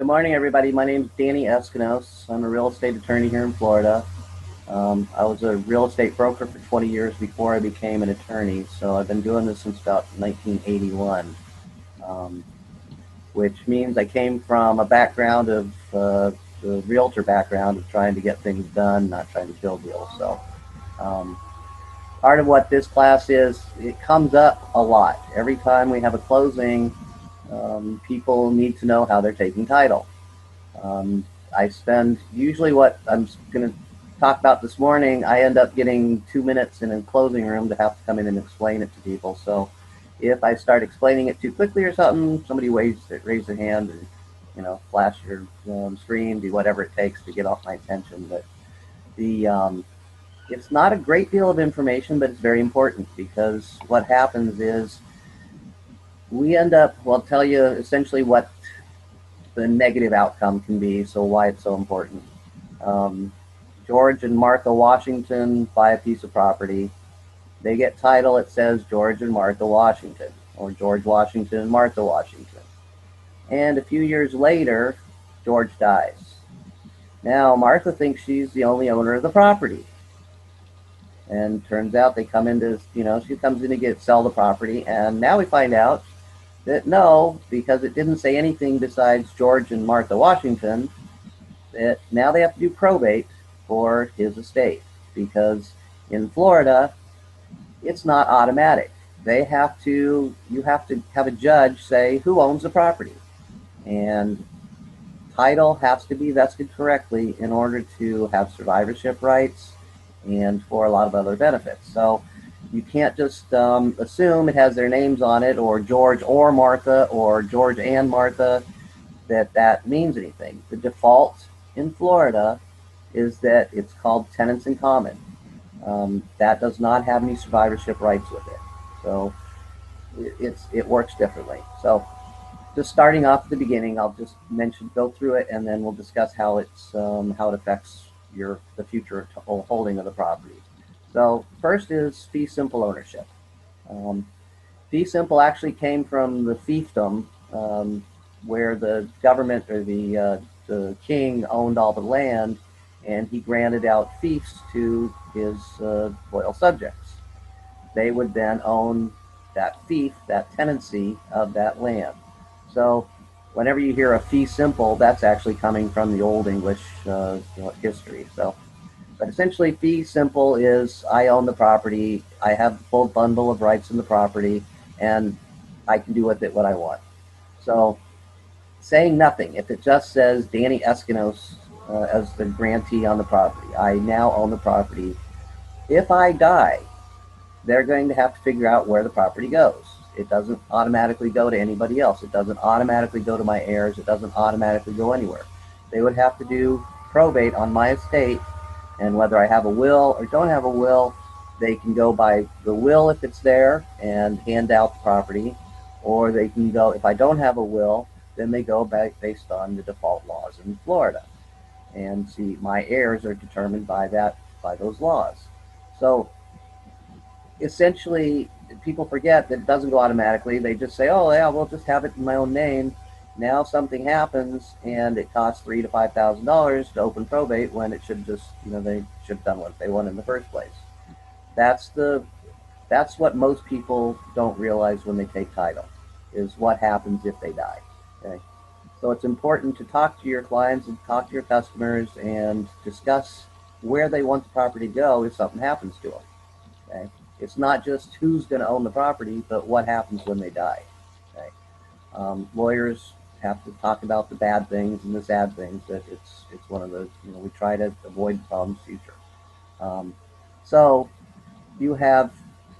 Good morning, everybody. My name is Danny Eskinos. I'm a real estate attorney here in Florida. I was a real estate broker for 20 years before I became an attorney, so I've been doing this since about 1981, um, which means I came from a background of the realtor background of trying to get things done, not trying to kill deals. So um, part of what this class is, it comes up a lot. Every time we have a closing, people need to know how they're taking title. Um, I spend usually what I'm going to talk about this morning. I end up getting 2 minutes in a closing room to have to come in and explain it to people. So if I start explaining it too quickly or something, somebody raise their hand or flash your screen, do whatever it takes to get off my attention. But the it's not a great deal of information, but it's very important because what happens is we end up. Well, I'll tell you essentially what the negative outcome can be, so why it's so important. Um, George and Martha Washington buy a piece of property. They get title, it says George and Martha Washington, or George Washington and Martha Washington. And a few years later, George dies. Now, Martha thinks she's the only owner of the property. And turns out they come into, she comes in to sell the property. And now we find out that no, because it didn't say anything besides George and Martha Washington, that now they have to do probate for his estate because in Florida it's not automatic. You have to have a judge say who owns the property, and title has to be vested correctly in order to have survivorship rights and for a lot of other benefits. So you can't just assume it has their names on it, or George or Martha, or George and Martha, that means anything. The default in Florida is that it's called tenants in common. That does not have any survivorship rights with it. So it works differently. So just starting off at the beginning, I'll just go through it, and then we'll discuss how it affects the future holding of the property. So first is fee simple ownership. Um, Fee simple actually came from the fiefdom, where the government or the king owned all the land, and he granted out fiefs to his loyal subjects. They would then own that fief, that tenancy of that land. So whenever you hear a fee simple, that's actually coming from the Old English history. So, but essentially, fee simple is I own the property, I have the full bundle of rights in the property, and I can do with it what I want. So, saying nothing, if it just says Danny Eskinos as the grantee on the property, I now own the property. If I die, they're going to have to figure out where the property goes. It doesn't automatically go to anybody else. It doesn't automatically go to my heirs. It doesn't automatically go anywhere. They would have to do probate on my estate, and whether I have a will or don't have a will, they can go by the will if it's there and hand out the property, or they can go, if I don't have a will, then they go back based on the default laws in Florida. And see, my heirs are determined by those laws. So essentially, people forget that it doesn't go automatically. They just say, "Oh yeah, we'll just have it in my own name." Now something happens, and it costs $3,000 to $5,000 to open probate when it should just, they should have done what they wanted in the first place. That's the that's what most people don't realize when they take title, is what happens if they die. Okay, so it's important to talk to your clients and talk to your customers and discuss where they want the property to go if something happens to them. Okay, it's not just who's going to own the property, but what happens when they die. Okay, lawyers have to talk about the bad things and the sad things. That it's one of the, we try to avoid problems in the future. Um, so you have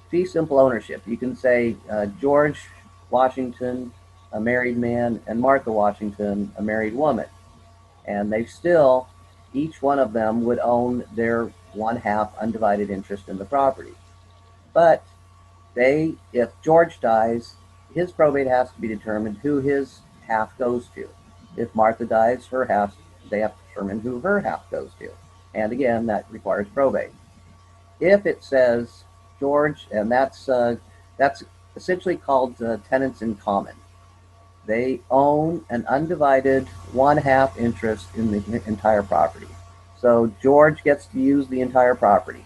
fee simple ownership. You can say George Washington, a married man, and Martha Washington, a married woman, and they still, each one of them would own their one half undivided interest in the property. But if George dies, his probate has to be determined who his half goes to. If Martha dies, her half, they have to determine who her half goes to. And again, that requires probate. If it says George, and that's essentially called tenants in common. They own an undivided 1/2 interest in the entire property. So George gets to use the entire property.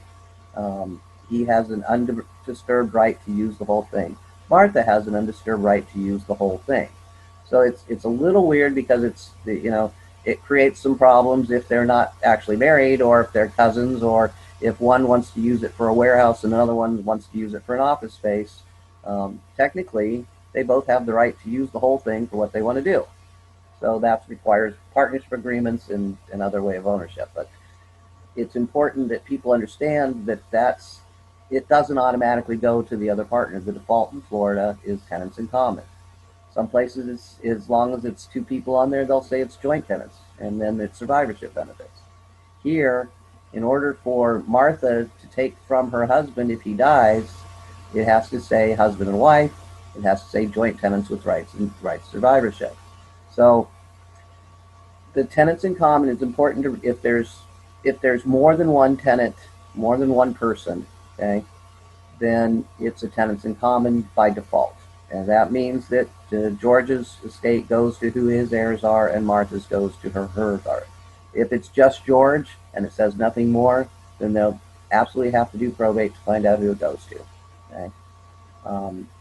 He has an undisturbed right to use the whole thing. Martha has an undisturbed right to use the whole thing. So it's a little weird because it creates some problems if they're not actually married, or if they're cousins, or if one wants to use it for a warehouse and another one wants to use it for an office space. Technically, they both have the right to use the whole thing for what they want to do. So that requires partnership agreements and another way of ownership. But it's important that people understand that it doesn't automatically go to the other partner. The default in Florida is tenants in common. Some places, as long as it's two people on there, they'll say it's joint tenants, and then it's survivorship benefits. Here, in order for Martha to take from her husband if he dies, it has to say husband and wife. It has to say joint tenants with rights and rights survivorship. So the tenants in common is important if there's more than one tenant, more than one person, okay, then it's a tenants in common by default. And that means that George's estate goes to who his heirs are, and Martha's goes to hers are. If it's just George and it says nothing more, then they'll absolutely have to do probate to find out who it goes to. Okay?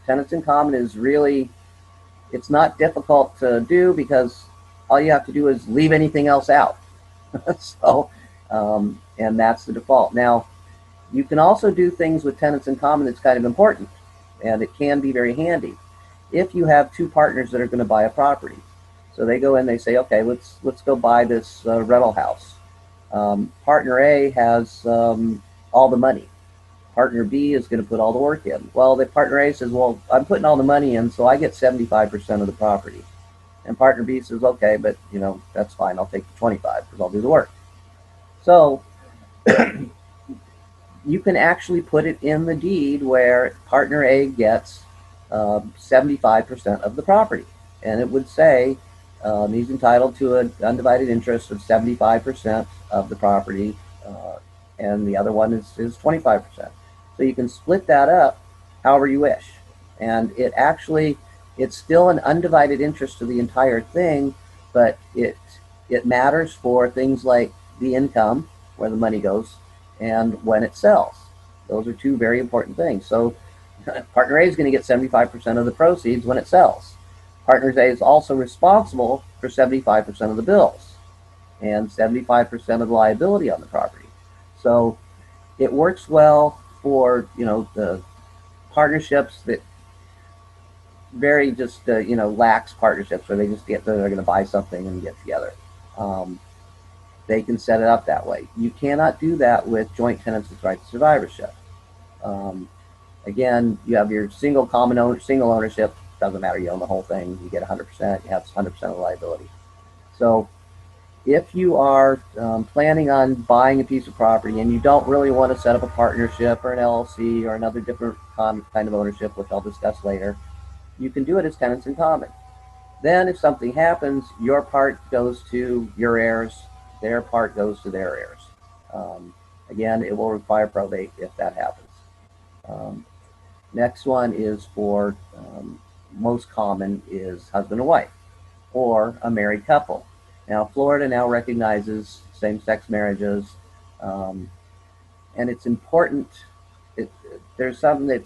Tenants in common is really, it's not difficult to do because all you have to do is leave anything else out. So, and that's the default. Now, you can also do things with tenants in common that's kind of important, and it can be very handy. If you have two partners that are going to buy a property, so they go in, they say, okay, let's go buy this rental house. Partner A has all the money. Partner B is going to put all the work in. Well, the partner A says, well, I'm putting all the money in, so I get 75% of the property. And partner B says, okay, but that's fine. I'll take the 25 because I'll do the work. So you can actually put it in the deed where partner A gets 75% of the property. And it would say he's entitled to an undivided interest of 75% of the property, and the other one is 25%. So you can split that up however you wish. And it's still an undivided interest to the entire thing, but it matters for things like the income, where the money goes, and when it sells. Those are two very important things. So partner A is going to get 75% of the proceeds when it sells. Partner A is also responsible for 75% of the bills and 75% of the liability on the property. So it works well for the partnerships that very just lax partnerships where they just they're going to buy something and get together. They can set it up that way. You cannot do that with joint tenants with rights to survivorship. Again, you have your single ownership. Doesn't matter. You own the whole thing. You get 100%. You have 100% of the liability. So if you are planning on buying a piece of property and you don't really want to set up a partnership or an LLC or another different kind of ownership, which I'll discuss later, you can do it as tenants in common. Then if something happens, your part goes to your heirs, their part goes to their heirs. Again, it will require probate if that happens. Next one is for most common is husband and wife or a married couple. Now, Florida now recognizes same-sex marriages, and it's important. There's something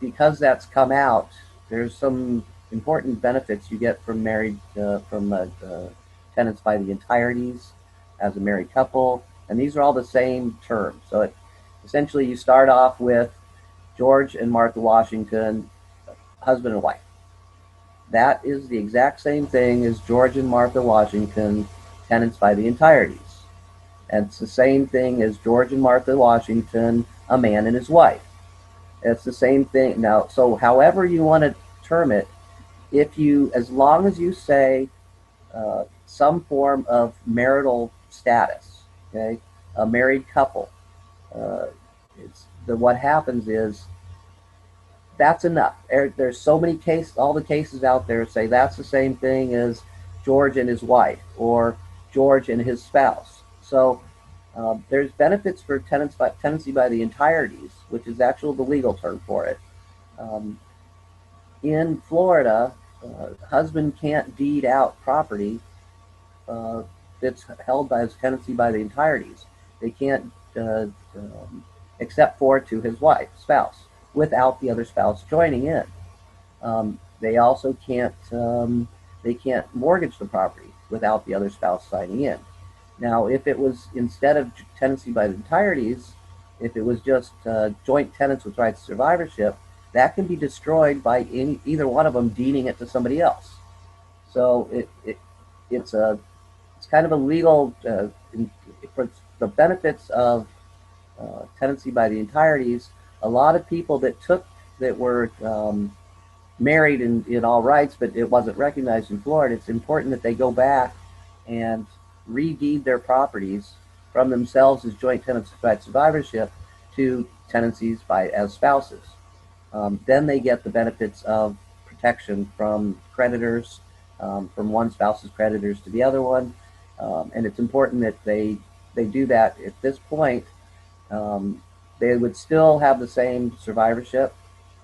because that's come out. There's some important benefits you get from tenants by the entireties as a married couple, and these are all the same terms. So essentially, you start off with George and Martha Washington, husband and wife. That is the exact same thing as George and Martha Washington, tenants by the entireties. And it's the same thing as George and Martha Washington, a man and his wife. It's the same thing. Now, so however you want to term it, as long as you say some form of marital status, okay, a married couple, what happens is that's enough. There's so many cases, all the cases out there say that's the same thing as George and his wife or George and his spouse. So there's benefits for tenancy by the entireties, which is actually the legal term for it. In Florida, husband can't deed out property uh, that's held by his tenancy by the entireties. They can't, except for to his wife, spouse, without the other spouse joining in. They also can't, they can't mortgage the property without the other spouse signing in. Now, if it was instead of tenancy by the entireties, if it was just joint tenants with rights of survivorship, that can be destroyed by either one of them deeding it to somebody else. So it's a it's kind of a legal for the benefits of tenancy by the entireties. A lot of people that were married in all rights, but it wasn't recognized in Florida. It's important that they go back and redeed their properties from themselves as joint tenants by survivorship to tenancies by as spouses. Then they get the benefits of protection from creditors, from one spouse's creditors to the other one, and it's important that they do that at this point. Um, they would still have the same survivorship,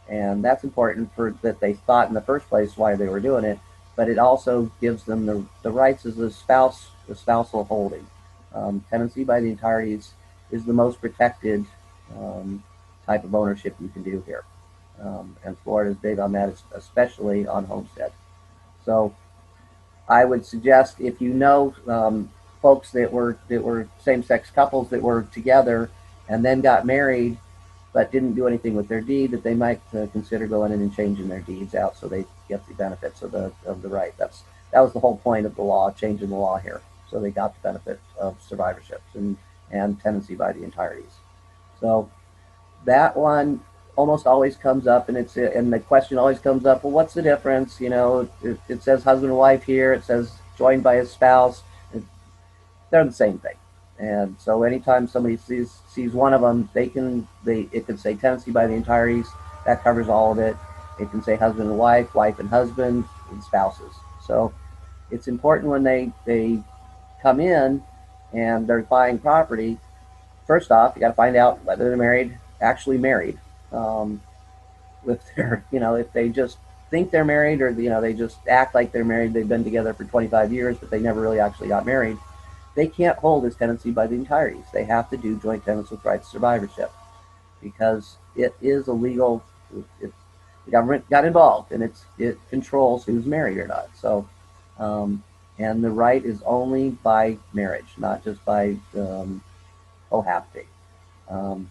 and that's important for that they thought in the first place why they were doing it. But it also gives them the rights as a spouse, the spousal holding. Tenancy by the entireties is the most protected um, type of ownership you can do here, and Florida is big on that, especially on homestead. So I would suggest if you know folks that were same-sex couples that were together and then got married but didn't do anything with their deed, that they might consider going in and changing their deeds out so they get the benefits of the right. That was the whole point of the law, changing the law here, so they got the benefit of survivorships and tenancy by the entireties. So that one almost always comes up, and the question always comes up. Well, what's the difference? It says husband and wife here. It says joined by his spouse. They're the same thing. And so anytime somebody sees one of them, it can say tenancy by the entireties. That covers all of it. It can say husband and wife and husband, and spouses. So it's important when they come in and they're buying property. First off, you got to find out whether they're actually married. Um, if they're, if they just think they're married, or they just act like they're married, they've been together for 25 years, but they never really actually got married. They can't hold as tenancy by the entireties. They have to do joint tenants with rights to survivorship because it is a legal. The government got involved, and it controls who's married or not. So, and the right is only by marriage, not just by cohabiting. Um,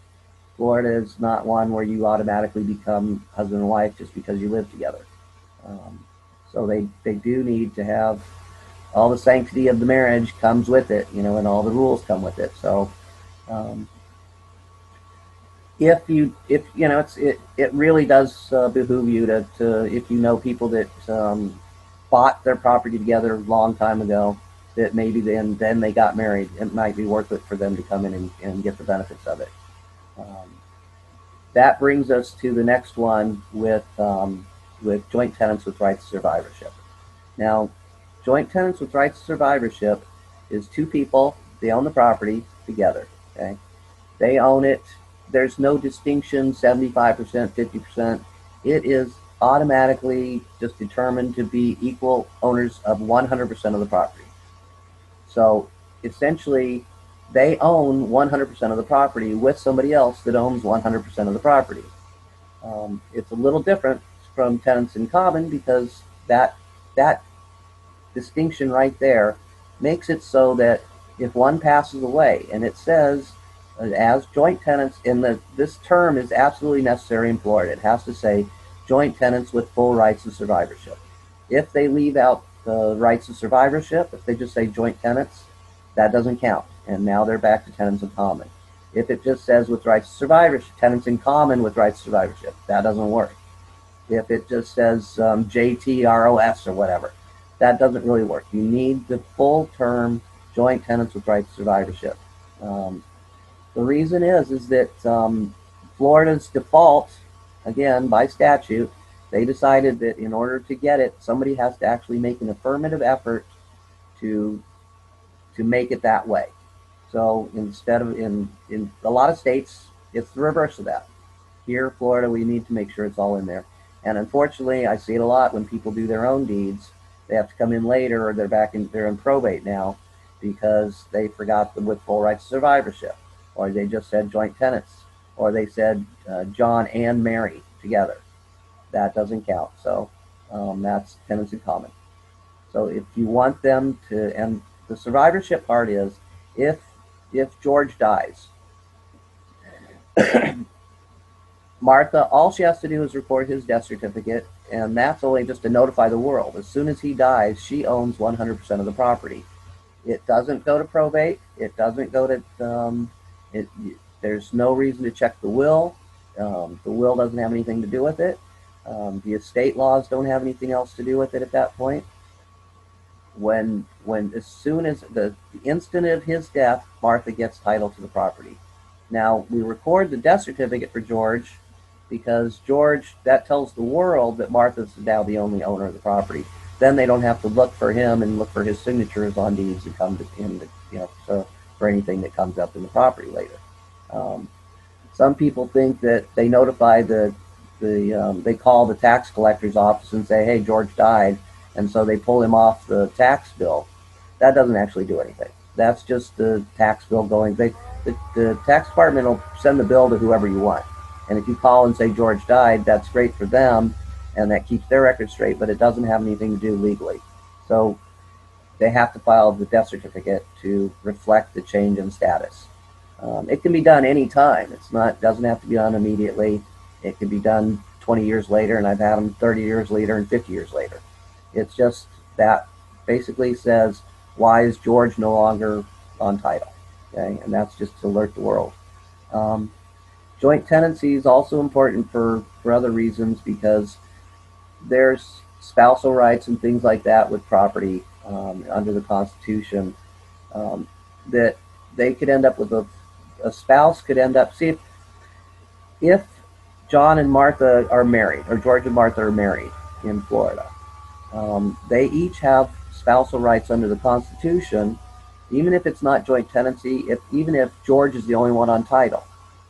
Florida is not one where you automatically become husband and wife just because you live together. Um, so they do need to have all the sanctity of the marriage comes with it, and all the rules come with it. So um, if it really does behoove you to if you know people that bought their property together a long time ago, that maybe then they got married, it might be worth it for them to come in and get the benefits of it. Um, that brings us to the next one with joint tenants with rights to survivorship. Now, joint tenants with rights to survivorship is two people, they own the property together. Okay, they own it. There's no distinction, 75%, 50%. It is automatically just determined to be equal owners of 100% of the property. So essentially, they own 100% of the property with somebody else that owns 100% of the property. It's a little different from tenants in common because that distinction right there makes it so that if one passes away, and it says as joint tenants, this term is absolutely necessary in Florida. It has to say joint tenants with full rights of survivorship. If they leave out the rights of survivorship, if they just say joint tenants, that doesn't count, and now they're back to tenants in common. If it just says with rights of survivorship, tenants in common with rights of survivorship, that doesn't work. If it just says JTROS or whatever, that doesn't really work. You need the full term joint tenants with rights to survivorship. Um, the reason is that Florida's default, again by statute, they decided that in order to get it, somebody has to actually make an affirmative effort to make it that way. So instead of in a lot of states, it's the reverse of that. Here, Florida, we need to make sure it's all in there. And unfortunately, I see it a lot when people do their own deeds. They have to come in later, or they're in probate now because they forgot them with full rights of survivorship, or they just said joint tenants, or they said John and Mary together. That doesn't count. So that's tenants in common. So if you want them to, and the survivorship part is if George dies, Martha, all she has to do is record his death certificate, and that's only just to notify the world. As soon as he dies, she owns 100% of the property. It doesn't go to probate. It doesn't go to. It, there's no reason to check the will. The will doesn't have anything to do with it. The estate laws don't have anything else to do with it at that point. When as soon as the instant of his death, Martha gets title to the property. Now we record the death certificate for George because George, that tells the world that Martha's now the only owner of the property. Then they don't have to look for him and look for his signatures on deeds that come to him, so for anything that comes up in the property later. Some people think that they notify they call the tax collector's office and say, hey, George died, and so they pull him off the tax bill. That doesn't actually do anything. That's just the tax bill going. The tax department will send the bill to whoever you want. And if you call and say George died, that's great for them, and that keeps their record straight, but it doesn't have anything to do legally. So they have to file the death certificate to reflect the change in status. It can be done anytime. Doesn't have to be done immediately. It can be done 20 years later, and I've had them 30 years later and 50 years later. It's just that basically says, why is George no longer on title? Okay, and that's just to alert the world. Joint tenancy is also important for other reasons because there's spousal rights and things like that with property under the Constitution that they could end up with a spouse could end up, see if John and Martha are married, or George and Martha are married in Florida, they each have spousal rights under the Constitution, even if it's not joint tenancy, even if George is the only one on title.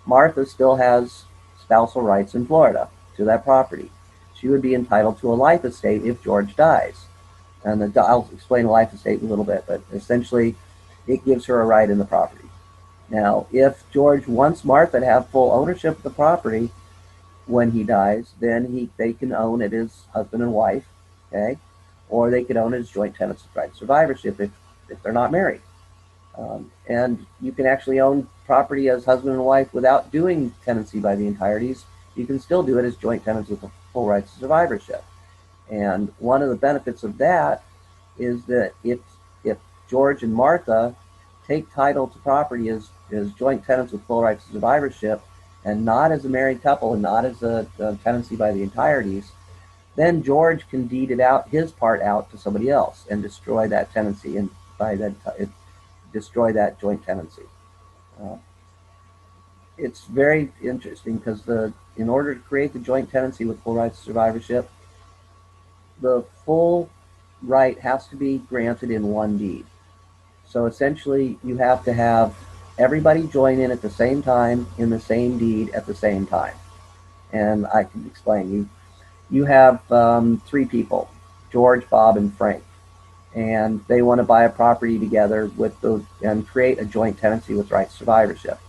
Martha still has spousal rights in Florida to that property. She would be entitled to a life estate if George dies. And I'll explain a life estate in a little bit, but essentially it gives her a right in the property. Now, if George wants Martha to have full ownership of the property when he dies, then they can own it as husband and wife, okay? Or they could own it as joint tenants with right of survivorship if they're not married. And you can actually own property as husband and wife without doing tenancy by the entireties. You can still do it as joint tenants with full rights of survivorship. And one of the benefits of that is that if George and Martha take title to property as joint tenants with full rights of survivorship, and not as a married couple and not as a tenancy by the entireties, then George can deed it out, his part out, to somebody else and destroy that tenancy, and by that destroy that joint tenancy. It's very interesting because in order to create the joint tenancy with full rights of survivorship, the full right has to be granted in one deed. So essentially, you have to have everybody join in at the same time in the same deed at the same time. And I can explain. You have three people, George, Bob, and Frank, and they want to buy a property together and create a joint tenancy with rights of survivorship.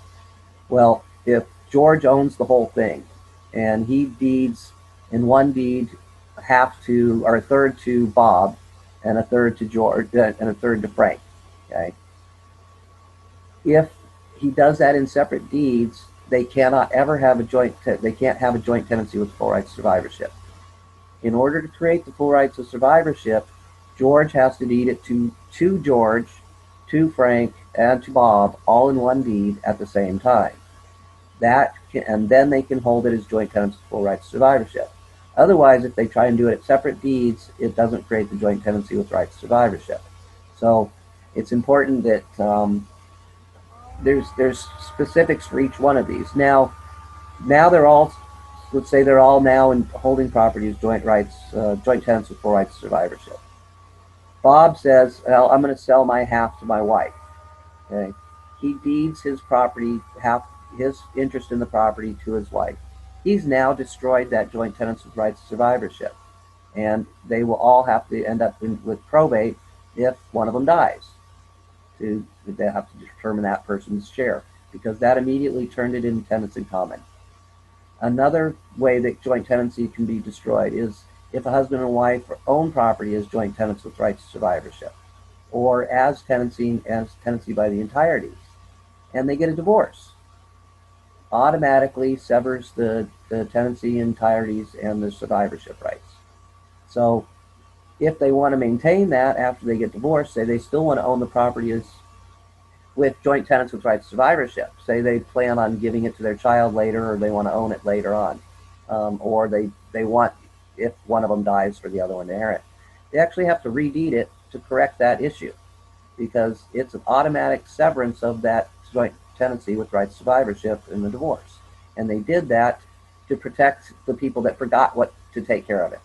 Well, if George owns the whole thing and he deeds in one deed a third to Bob and a third to George and a third to Frank, okay? If he does that in separate deeds, they cannot ever have they can't have a joint tenancy with full rights of survivorship. In order to create the full rights of survivorship, George has to deed it to George, to Frank, and to Bob, all in one deed at the same time. And then they can hold it as joint tenants with full rights of survivorship. Otherwise, if they try and do it at separate deeds, it doesn't create the joint tenancy with rights of survivorship. So it's important that there's specifics for each one of these. Now they're all, let's say they're all now in holding properties, joint tenants with full rights of survivorship. Bob says, well, I'm going to sell my half to my wife. Okay, he deeds his property, his interest in the property, to his wife. he's now destroyed that joint tenants with rights of survivorship. And they will all have to end up with probate if one of them dies. They have to determine that person's share, because that immediately turned it into tenants in common. Another way that joint tenancy can be destroyed is if a husband and wife own property as joint tenants with rights to survivorship, or as tenancy by the entireties, and they get a divorce. Automatically severs the tenancy entireties and the survivorship rights. So if they want to maintain that after they get divorced, say they still want to own the property as with joint tenants with rights to survivorship. Say they plan on giving it to their child later, or they want to own it later on, or they want, if one of them dies, for the other one to inherit. They actually have to redeed it to correct that issue, because it's an automatic severance of that joint tenancy with rights to survivorship in the divorce. And they did that to protect the people that forgot what to take care of it.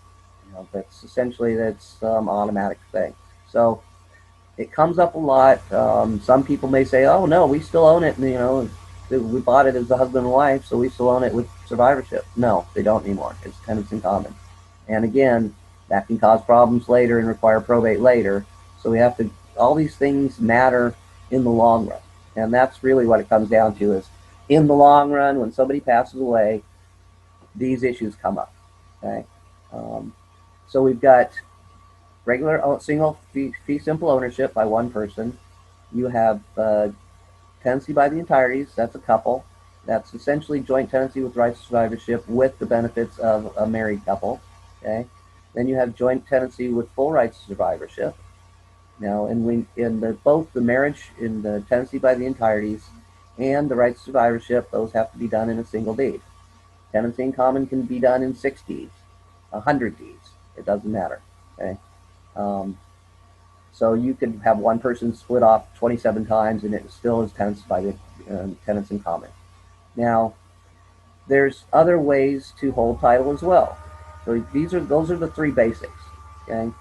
That's essentially that's automatic thing. So it comes up a lot. Some people may say, "Oh no, we still own it," and we bought it as a husband and wife, so we still own it with survivorship. No, they don't anymore. It's tenants in common, and again, that can cause problems later and require probate later. So we have to. All these things matter in the long run, and that's really what it comes down to. Is in the long run, when somebody passes away, these issues come up. Okay, so we've got regular single fee simple ownership by one person. You have tenancy by the entireties. That's a couple. That's essentially joint tenancy with rights to survivorship with the benefits of a married couple. Okay. Then you have joint tenancy with full rights to survivorship. Now, both the marriage in the tenancy by the entireties and the rights to survivorship, those have to be done in a single deed. Tenancy in common can be done in 6 deeds, 100 deeds. It doesn't matter. Okay. Um, so you could have one person split off 27 times, and it still is tenants by the tenants in common. Now, there's other ways to hold title as well. So those are the three basics. Okay.